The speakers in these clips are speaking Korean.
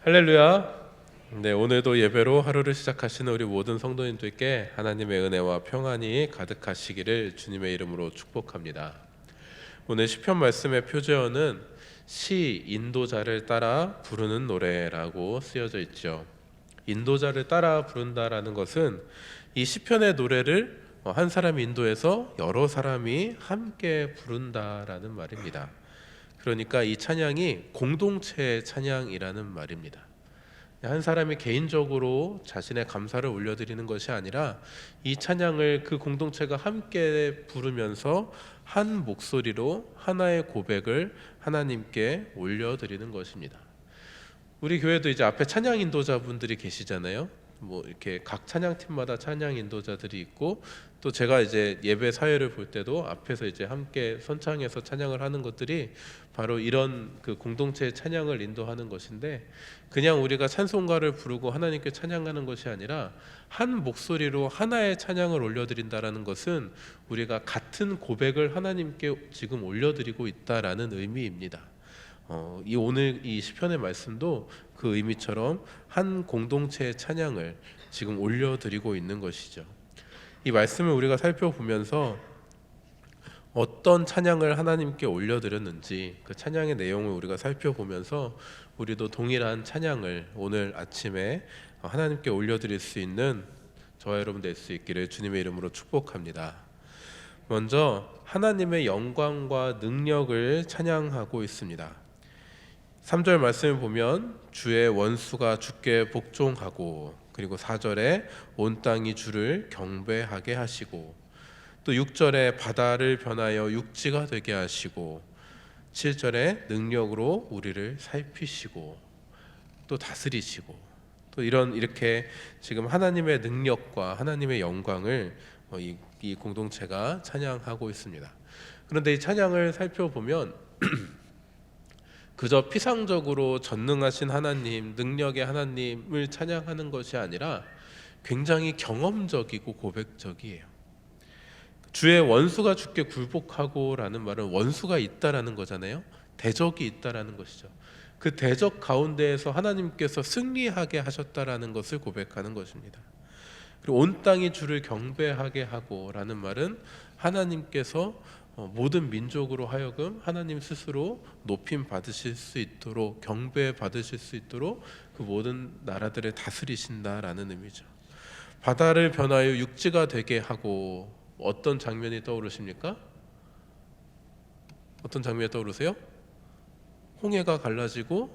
할렐루야. 네, 오늘도 예배로 하루를 시작하시는 우리 모든 성도님들께 하나님의 은혜와 평안이 가득하시기를 주님의 이름으로 축복합니다. 오늘 시편 말씀의 표제어는 시 인도자를 따라 부르는 노래라고 쓰여져 있죠. 인도자를 따라 부른다라는 것은 이 시편의 노래를 한 사람이 인도해서 여러 사람이 함께 부른다라는 말입니다. 그러니까 이 찬양이 공동체의 찬양이라는 말입니다. 한 사람이 개인적으로 자신의 감사를 올려드리는 것이 아니라 이 찬양을 그 공동체가 함께 부르면서 한 목소리로 하나의 고백을 하나님께 올려드리는 것입니다. 우리 교회도 이제 앞에 찬양 인도자분들이 계시잖아요. 뭐 이렇게 각 찬양팀마다 찬양 인도자들이 있고, 또 제가 이제 예배 사회를 볼 때도 앞에서 이제 함께 선창해서 찬양을 하는 것들이 바로 이런 그 공동체의 찬양을 인도하는 것인데, 그냥 우리가 찬송가를 부르고 하나님께 찬양하는 것이 아니라 한 목소리로 하나의 찬양을 올려드린다라는 것은 우리가 같은 고백을 하나님께 지금 올려드리고 있다라는 의미입니다. 이 오늘 이 시편의 말씀도 그 의미처럼 한 공동체의 찬양을 지금 올려드리고 있는 것이죠. 이 말씀을 우리가 살펴보면서 어떤 찬양을 하나님께 올려드렸는지 그 찬양의 내용을 우리가 살펴보면서 우리도 동일한 찬양을 오늘 아침에 하나님께 올려드릴 수 있는 저와 여러분 될 수 있기를 주님의 이름으로 축복합니다. 먼저 하나님의 영광과 능력을 찬양하고 있습니다. 3절 말씀을 보면 주의 원수가 주께 복종하고, 그리고 4절에 온 땅이 주를 경배하게 하시고, 또 6절에 바다를 변하여 육지가 되게 하시고, 7절에 능력으로 우리를 살피시고 또 다스리시고, 또 이렇게 지금 하나님의 능력과 하나님의 영광을 이 공동체가 찬양하고 있습니다. 그런데 이 찬양을 살펴보면 그저 피상적으로 전능하신 하나님, 능력의 하나님을 찬양하는 것이 아니라 굉장히 경험적이고 고백적이에요. 주의 원수가 주께 굴복하고 라는 말은 원수가 있다라는 거잖아요. 대적이 있다라는 것이죠. 그 대적 가운데에서 하나님께서 승리하게 하셨다라는 것을 고백하는 것입니다. 그리고 온 땅이 주를 경배하게 하고 라는 말은 하나님께서 모든 민족으로 하여금 하나님 스스로 높임 받으실 수 있도록, 경배 받으실 수 있도록 그 모든 나라들을 다스리신다라는 의미죠. 바다를 변하여 육지가 되게 하고, 어떤 장면이 떠오르십니까? 어떤 장면이 떠오르세요? 홍해가 갈라지고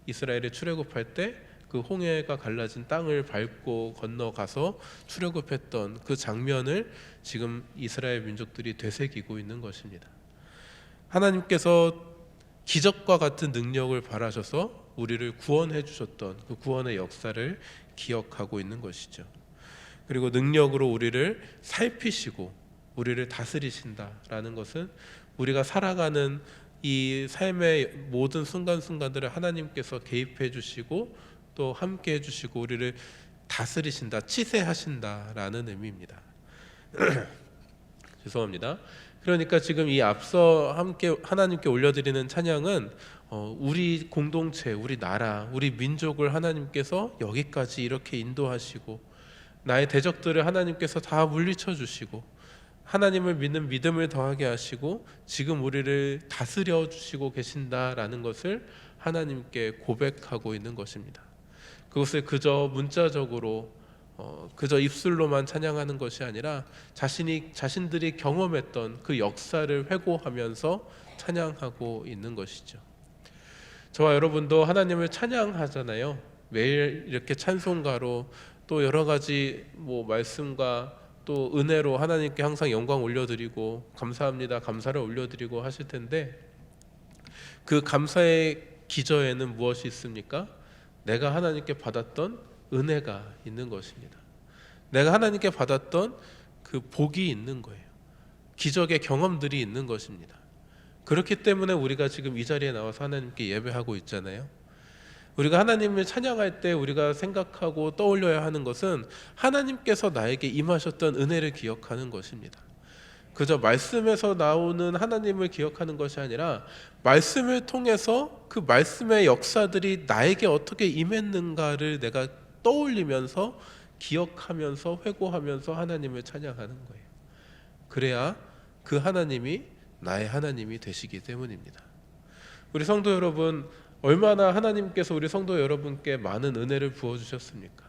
이스라엘이 출애굽할 때 그 홍해가 갈라진 땅을 밟고 건너가서 출애굽했던 그 장면을 지금 이스라엘 민족들이 되새기고 있는 것입니다. 하나님께서 기적과 같은 능력을 발하셔서 우리를 구원해 주셨던 그 구원의 역사를 기억하고 있는 것이죠. 그리고 능력으로 우리를 살피시고 우리를 다스리신다라는 것은 우리가 살아가는 이 삶의 모든 순간순간들을 하나님께서 개입해 주시고 또 함께 해주시고 우리를 다스리신다, 치세하신다라는 의미입니다. 죄송합니다. 그러니까 지금 이 앞서 함께 하나님께 올려드리는 찬양은 우리 공동체, 우리 나라, 우리 민족을 하나님께서 여기까지 이렇게 인도하시고, 나의 대적들을 하나님께서 다 물리쳐 주시고, 하나님을 믿는 믿음을 더하게 하시고 지금 우리를 다스려 주시고 계신다라는 것을 하나님께 고백하고 있는 것입니다. 그것을 그저 문자적으로 그저 입술로만 찬양하는 것이 아니라 자신들이 경험했던 그 역사를 회고하면서 찬양하고 있는 것이죠. 저와 여러분도 하나님을 찬양하잖아요. 매일 이렇게 찬송가로 또 여러 가지 말씀과 또 은혜로 하나님께 항상 영광 올려드리고 감사합니다, 감사를 올려드리고 하실 텐데, 그 감사의 기저에는 무엇이 있습니까? 내가 하나님께 받았던 은혜가 있는 것입니다. 내가 하나님께 받았던 그 복이 있는 거예요. 기적의 경험들이 있는 것입니다. 그렇기 때문에 우리가 지금 이 자리에 나와서 하나님께 예배하고 있잖아요. 우리가 하나님을 찬양할 때 우리가 생각하고 떠올려야 하는 것은 하나님께서 나에게 임하셨던 은혜를 기억하는 것입니다. 그저 말씀에서 나오는 하나님을 기억하는 것이 아니라 말씀을 통해서 그 말씀의 역사들이 나에게 어떻게 임했는가를 내가 떠올리면서 기억하면서 회고하면서 하나님을 찬양하는 거예요. 그래야 그 하나님이 나의 하나님이 되시기 때문입니다. 우리 성도 여러분, 얼마나 하나님께서 우리 성도 여러분께 많은 은혜를 부어주셨습니까?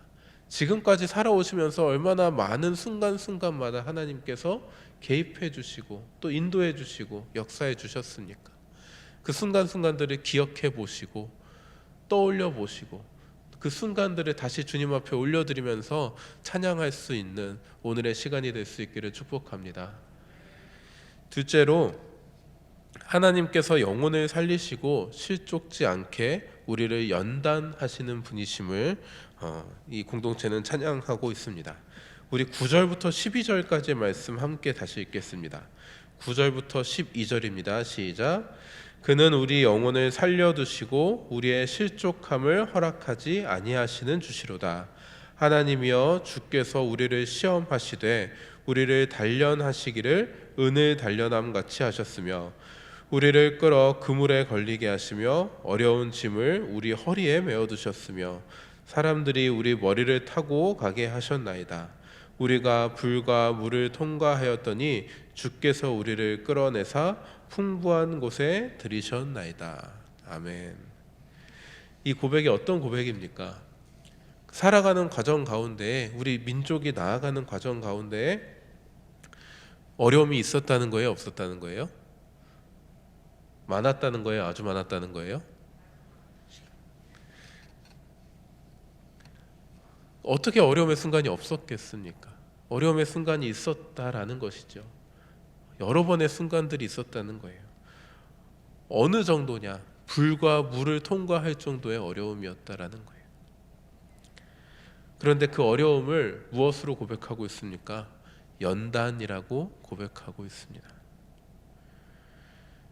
지금까지 살아오시면서 얼마나 많은 순간순간마다 하나님께서 개입해 주시고 또 인도해 주시고 역사해 주셨습니까? 그 순간순간들을 기억해 보시고 떠올려 보시고 그 순간들을 다시 주님 앞에 올려드리면서 찬양할 수 있는 오늘의 시간이 될 수 있기를 축복합니다. 둘째로, 하나님께서 영혼을 살리시고 실족지 않게 우리를 연단하시는 분이심을 이 공동체는 찬양하고 있습니다. 우리 9절부터 12절까지의 말씀 함께 다시 읽겠습니다. 9절부터 12절입니다. 시작. 그는 우리 영혼을 살려두시고 우리의 실족함을 허락하지 아니하시는 주시로다. 하나님이여, 주께서 우리를 시험하시되 우리를 단련하시기를 은을 단련함 같이 하셨으며 우리를 끌어 그물에 걸리게 하시며 어려운 짐을 우리 허리에 메어 두셨으며 사람들이 우리 머리를 타고 가게 하셨나이다. 우리가 불과 물을 통과하였더니 주께서 우리를 끌어내사 풍부한 곳에 들이셨나이다. 아멘. 이 고백이 어떤 고백입니까? 살아가는 과정 가운데, 우리 민족이 나아가는 과정 가운데 어려움이 있었다는 거예요, 없었다는 거예요? 많았다는 거예요, 아주 많았다는 거예요? 어떻게 어려움의 순간이 없었겠습니까? 어려움의 순간이 있었다라는 것이죠. 여러 번의 순간들이 있었다는 거예요. 어느 정도냐? 불과 물을 통과할 정도의 어려움이었다라는 거예요. 그런데 그 어려움을 무엇으로 고백하고 있습니까? 연단이라고 고백하고 있습니다.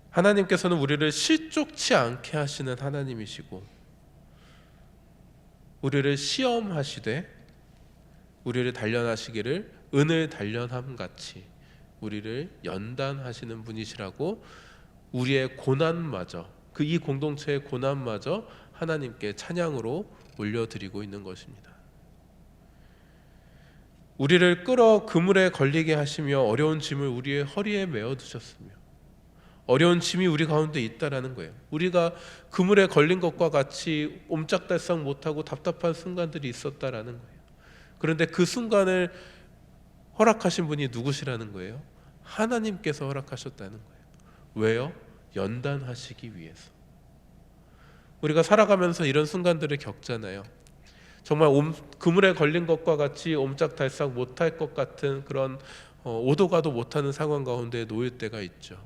하나님께서는 우리를 실족치 않게 하시는 하나님이시고 우리를 시험하시되 우리를 단련하시기를 은을 단련함 같이 우리를 연단하시는 분이시라고 우리의 고난마저, 그 이 공동체의 고난마저 하나님께 찬양으로 올려드리고 있는 것입니다. 우리를 끌어 그물에 걸리게 하시며 어려운 짐을 우리의 허리에 메어 두셨으며, 어려운 짐이 우리 가운데 있다라는 거예요. 우리가 그물에 걸린 것과 같이 옴짝달싹 못하고 답답한 순간들이 있었다라는 거예요. 그런데 그 순간을 허락하신 분이 누구시라는 거예요? 하나님께서 허락하셨다는 거예요. 왜요? 연단하시기 위해서. 우리가 살아가면서 이런 순간들을 겪잖아요. 정말 그물에 걸린 것과 같이 옴짝달싹 못할 것 같은 그런 오도 가도 못하는 상황 가운데 놓일 때가 있죠.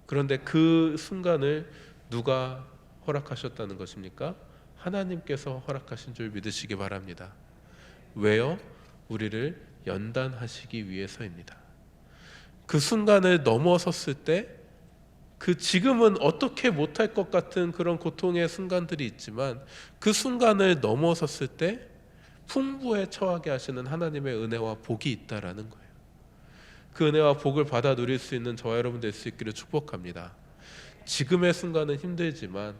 그런데 그 순간을 누가 허락하셨다는 것입니까? 하나님께서 허락하신 줄 믿으시기 바랍니다. 왜요? 우리를 연단하시기 위해서입니다. 그 순간을 넘어섰을 때, 그 지금은 어떻게 못할 것 같은 그런 고통의 순간들이 있지만 그 순간을 넘어섰을 때 풍부에 처하게 하시는 하나님의 은혜와 복이 있다라는 거예요. 그 은혜와 복을 받아 누릴 수 있는 저와 여러분 될 수 있기를 축복합니다. 지금의 순간은 힘들지만,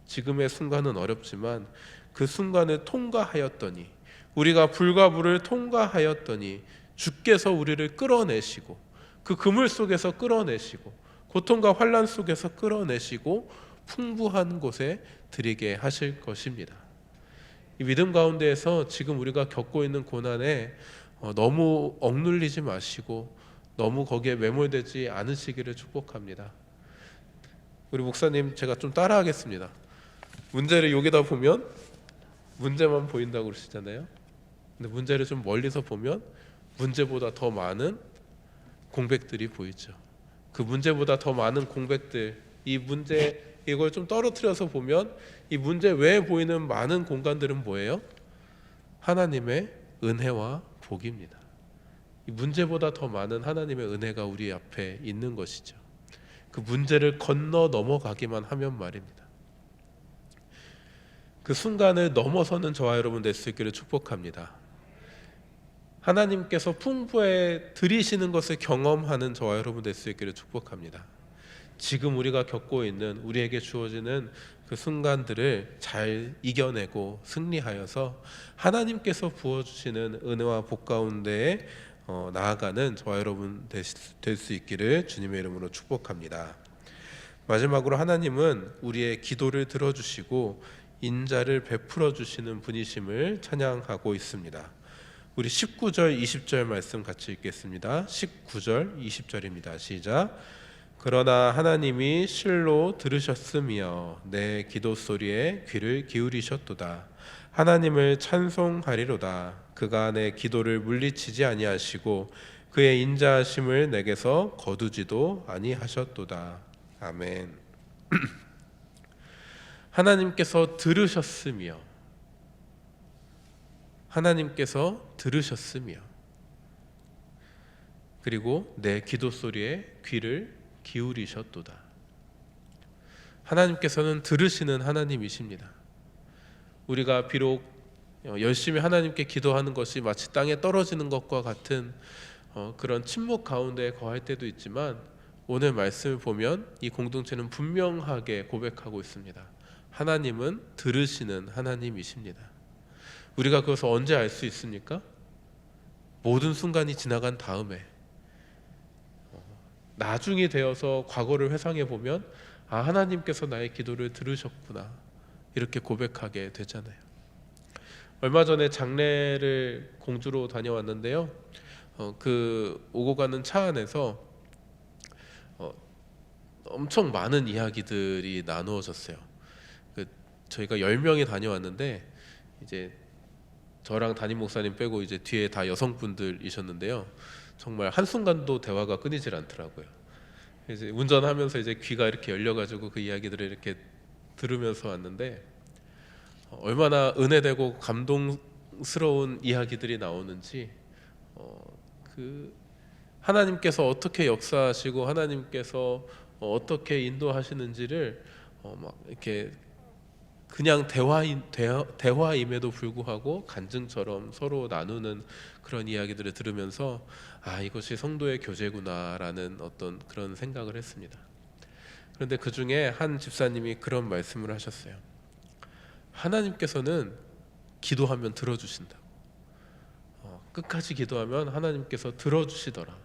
지금의 순간은 어렵지만 그 순간을 통과하였더니, 우리가 불과 물을 통과하였더니 주께서 우리를 끌어내시고, 그 그물 속에서 끌어내시고, 고통과 환난 속에서 끌어내시고 풍부한 곳에 드리게 하실 것입니다. 이 믿음 가운데에서 지금 우리가 겪고 있는 고난에 너무 억눌리지 마시고 너무 거기에 매몰되지 않으시기를 축복합니다. 우리 목사님, 제가 좀 따라하겠습니다. 문제를 여기다 보면 문제만 보인다고 그러시잖아요. 근데 문제를 좀 멀리서 보면 문제보다 더 많은 공백들이 보이죠. 그 문제보다 더 많은 공백들, 이 문제, 이걸 좀 떨어뜨려서 보면 이 문제 외에 보이는 많은 공간들은 뭐예요? 하나님의 은혜와 복입니다. 이 문제보다 더 많은 하나님의 은혜가 우리 앞에 있는 것이죠. 그 문제를 건너 넘어가기만 하면 말입니다. 그 순간을 넘어서는 저와 여러분 될 수 있기를 축복합니다. 하나님께서 풍부에 드리시는 것을 경험하는 저와 여러분 될 수 있기를 축복합니다. 지금 우리가 겪고 있는, 우리에게 주어지는 그 순간들을 잘 이겨내고 승리하여서 하나님께서 부어주시는 은혜와 복 가운데에 나아가는 저와 여러분 될 수 있기를 주님의 이름으로 축복합니다. 마지막으로 하나님은 우리의 기도를 들어주시고 인자를 베풀어 주시는 분이심을 찬양하고 있습니다. 우리 19절 20절 말씀 같이 읽겠습니다. 19절 20절입니다. 시작. 그러나 하나님이 실로 들으셨으며 내 기도 소리에 귀를 기울이셨도다. 하나님을 찬송하리로다. 그가 내 기도를 물리치지 아니하시고 그의 인자하심을 내게서 거두지도 아니하셨도다. 아멘. 하나님께서 들으셨으며, 하나님께서 들으셨으며, 그리고 내 기도 소리에 귀를 기울이셨도다. 하나님께서는 들으시는 하나님이십니다. 우리가 비록 열심히 하나님께 기도하는 것이 마치 땅에 떨어지는 것과 같은 그런 침묵 가운데 거할 때도 있지만, 오늘 말씀을 보면 이 공동체는 분명하게 고백하고 있습니다. 하나님은 들으시는 하나님이십니다. 우리가 그것을 언제 알 수 있습니까? 모든 순간이 지나간 다음에, 나중이 되어서 과거를 회상해 보면 하나님께서 나의 기도를 들으셨구나, 이렇게 고백하게 되잖아요. 얼마 전에 장례를 공주로 다녀왔는데요. 그 오고 가는 차 안에서 엄청 많은 이야기들이 나누어졌어요. 저희가 10명이 다녀왔는데 이제 저랑 담임 목사님 빼고 이제 뒤에 다 여성분들이셨는데요. 정말 한순간도 대화가 끊이질 않더라고요. 이제 운전하면서 이제 귀가 이렇게 열려가지고 그 이야기들을 이렇게 들으면서 왔는데 얼마나 은혜되고 감동스러운 이야기들이 나오는지, 그 하나님께서 어떻게 역사하시고 하나님께서 어떻게 인도하시는지를 막 이렇게 그냥 대화임에도 불구하고 간증처럼 서로 나누는 그런 이야기들을 들으면서 이것이 성도의 교제구나라는 어떤 그런 생각을 했습니다. 그런데 그 중에 한 집사님이 그런 말씀을 하셨어요. 하나님께서는 기도하면 들어주신다고. 끝까지 기도하면 하나님께서 들어주시더라.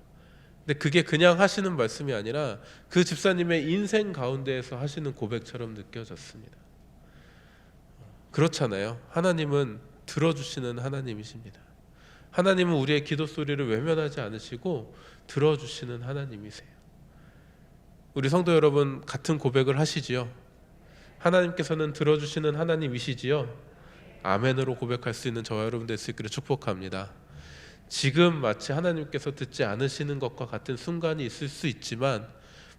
근데 그게 그냥 하시는 말씀이 아니라 그 집사님의 인생 가운데에서 하시는 고백처럼 느껴졌습니다. 그렇잖아요. 하나님은 들어주시는 하나님이십니다. 하나님은 우리의 기도 소리를 외면하지 않으시고 들어주시는 하나님이세요. 우리 성도 여러분, 같은 고백을 하시지요? 하나님께서는 들어주시는 하나님이시지요? 아멘으로 고백할 수 있는 저와 여러분 될 수 있기를 축복합니다. 지금 마치 하나님께서 듣지 않으시는 것과 같은 순간이 있을 수 있지만,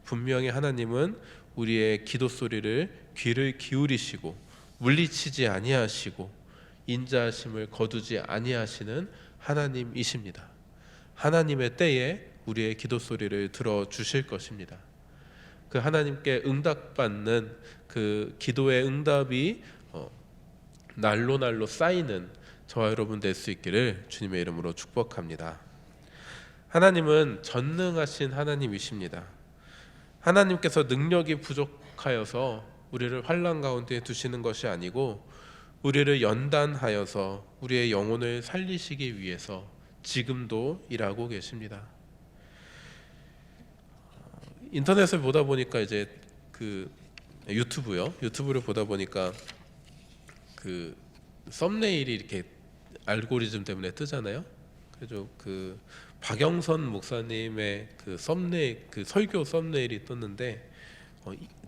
분명히 하나님은 우리의 기도 소리를 귀를 기울이시고 물리치지 아니하시고 인자하심을 거두지 아니하시는 하나님이십니다. 하나님의 때에 우리의 기도 소리를 들어주실 것입니다. 그 하나님께 응답받는 그 기도의 응답이 날로 쌓이는 저와 여러분 될 수 있기를 주님의 이름으로 축복합니다. 하나님은 전능하신 하나님이십니다. 하나님께서 능력이 부족하여서 우리를 환난 가운데 두시는 것이 아니고 우리를 연단하여서 우리의 영혼을 살리시기 위해서 지금도 일하고 계십니다. 인터넷을 보다 보니까 이제 그 유튜브를 보다 보니까 그 썸네일이 이렇게 알고리즘 때문에 뜨잖아요. 그래서 그 박영선 목사님의 그 썸네일, 그 설교 썸네일이 떴는데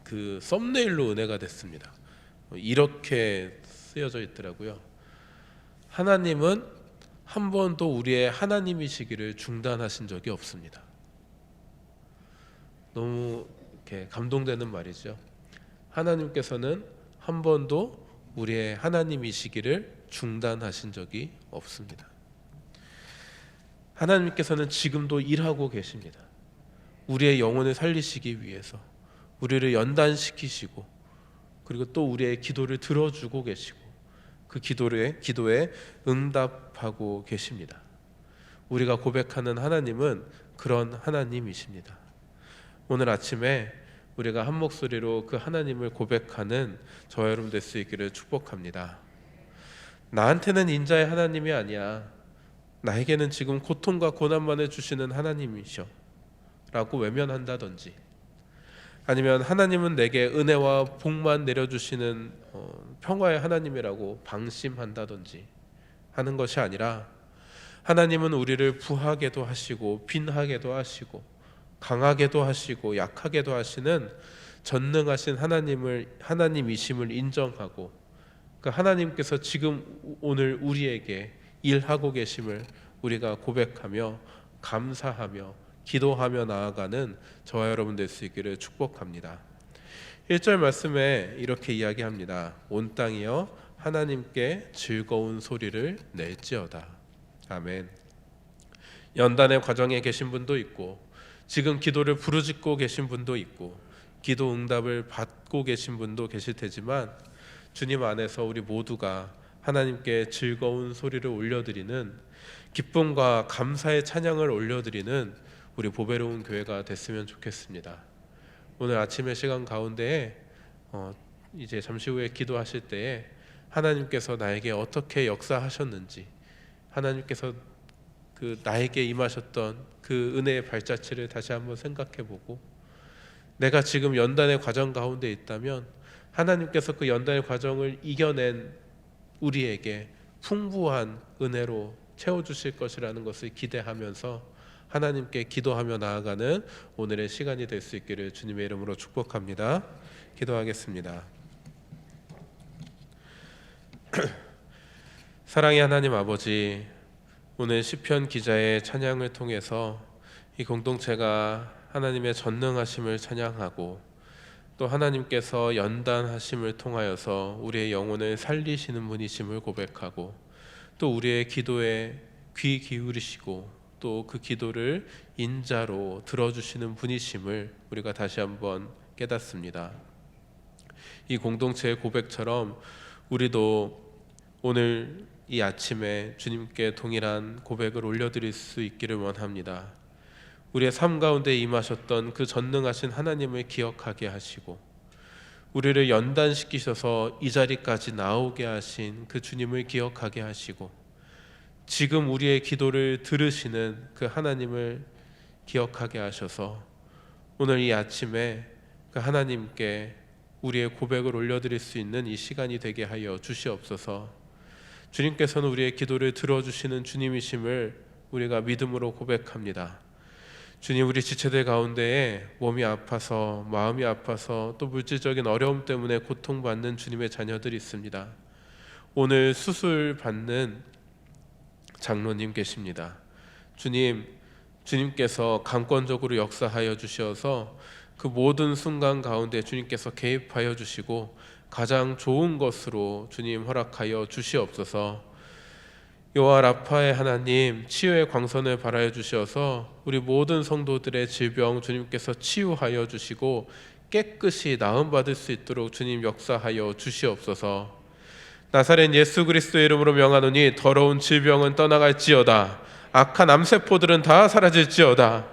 그 썸네일로 은혜가 됐습니다. 이렇게 쓰여져 있더라고요. 하나님은 한 번도 우리의 하나님이시기를 중단하신 적이 없습니다. 너무 이렇게 감동되는 말이죠. 하나님께서는 한 번도 우리의 하나님이시기를 중단하신 적이 없습니다. 하나님께서는 지금도 일하고 계십니다. 우리의 영혼을 살리시기 위해서 우리를 연단시키시고, 그리고 또 우리의 기도를 들어주고 계시고 그 기도에 응답하고 계십니다. 우리가 고백하는 하나님은 그런 하나님이십니다. 오늘 아침에 우리가 한 목소리로 그 하나님을 고백하는 저와 여러분 될 수 있기를 축복합니다. 나한테는 인자의 하나님이 아니야, 나에게는 지금 고통과 고난만을 주시는 하나님이셔 라고 외면한다든지, 아니면 하나님은 내게 은혜와 복만 내려주시는 평화의 하나님이라고 방심한다든지 하는 것이 아니라, 하나님은 우리를 부하게도 하시고 빈하게도 하시고 강하게도 하시고 약하게도 하시는 전능하신 하나님이심을 인정하고, 그 하나님께서 지금 오늘 우리에게 일하고 계심을 우리가 고백하며 감사하며 기도하며 나아가는 저와 여러분 될 수 있기를 축복합니다. 1절 말씀에 이렇게 이야기합니다. 온 땅이여 하나님께 즐거운 소리를 낼지어다. 아멘. 연단의 과정에 계신 분도 있고, 지금 기도를 부르짖고 계신 분도 있고, 기도 응답을 받고 계신 분도 계실 테지만, 주님 안에서 우리 모두가 하나님께 즐거운 소리를 올려드리는, 기쁨과 감사의 찬양을 올려드리는 우리 보배로운 교회가 됐으면 좋겠습니다. 오늘 아침의 시간 가운데에 이제 잠시 후에 기도하실 때에 하나님께서 나에게 어떻게 역사하셨는지, 하나님께서 그 나에게 임하셨던 그 은혜의 발자취를 다시 한번 생각해보고, 내가 지금 연단의 과정 가운데 있다면 하나님께서 그 연단의 과정을 이겨낸 우리에게 풍부한 은혜로 채워주실 것이라는 것을 기대하면서 하나님께 기도하며 나아가는 오늘의 시간이 될 수 있기를 주님의 이름으로 축복합니다. 기도하겠습니다. 사랑의 하나님 아버지, 오늘 시편 기자의 찬양을 통해서 이 공동체가 하나님의 전능하심을 찬양하고, 또 하나님께서 연단하심을 통하여서 우리의 영혼을 살리시는 분이심을 고백하고, 또 우리의 기도에 귀 기울이시고 또 그 기도를 인자로 들어주시는 분이심을 우리가 다시 한번 깨닫습니다. 이 공동체의 고백처럼 우리도 오늘 이 아침에 주님께 동일한 고백을 올려드릴 수 있기를 원합니다. 우리의 삶 가운데 임하셨던 그 전능하신 하나님을 기억하게 하시고, 우리를 연단시키셔서 이 자리까지 나오게 하신 그 주님을 기억하게 하시고, 지금 우리의 기도를 들으시는 그 하나님을 기억하게 하셔서 오늘 이 아침에 그 하나님께 우리의 고백을 올려드릴 수 있는 이 시간이 되게 하여 주시옵소서. 주님께서는 우리의 기도를 들어주시는 주님이심을 우리가 믿음으로 고백합니다. 주님, 우리 지체들 가운데에 몸이 아파서 마음이 아파서 또 물질적인 어려움 때문에 고통받는 주님의 자녀들이 있습니다. 오늘 수술 받는 장로님 계십니다. 주님께서 강권적으로 역사하여 주셔서 그 모든 순간 가운데 주님께서 개입하여 주시고 가장 좋은 것으로 주님 허락하여 주시옵소서. 여호와 라파의 하나님, 치유의 광선을 발하여 주셔서 우리 모든 성도들의 질병 주님께서 치유하여 주시고 깨끗이 나음 받을 수 있도록 주님 역사하여 주시옵소서. 나사렛 예수 그리스도의 이름으로 명하노니 더러운 질병은 떠나갈지어다. 악한 암세포들은 다 사라질지어다.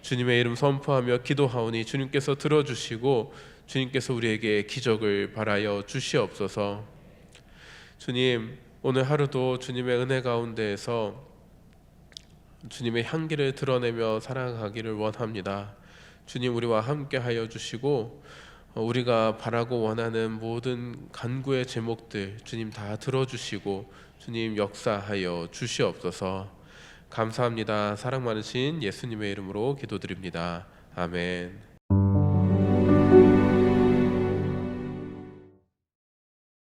주님의 이름 선포하며 기도하오니 주님께서 들어주시고 주님께서 우리에게 기적을 발하여 주시옵소서. 주님, 오늘 하루도 주님의 은혜 가운데에서 주님의 향기를 드러내며 살아가기를 원합니다. 주님, 우리와 함께 하여 주시고 우리가 바라고 원하는 모든 간구의 제목들 주님 다 들어주시고 주님 역사하여 주시옵소서. 감사합니다. 사랑 많으신 예수님의 이름으로 기도드립니다. 아멘.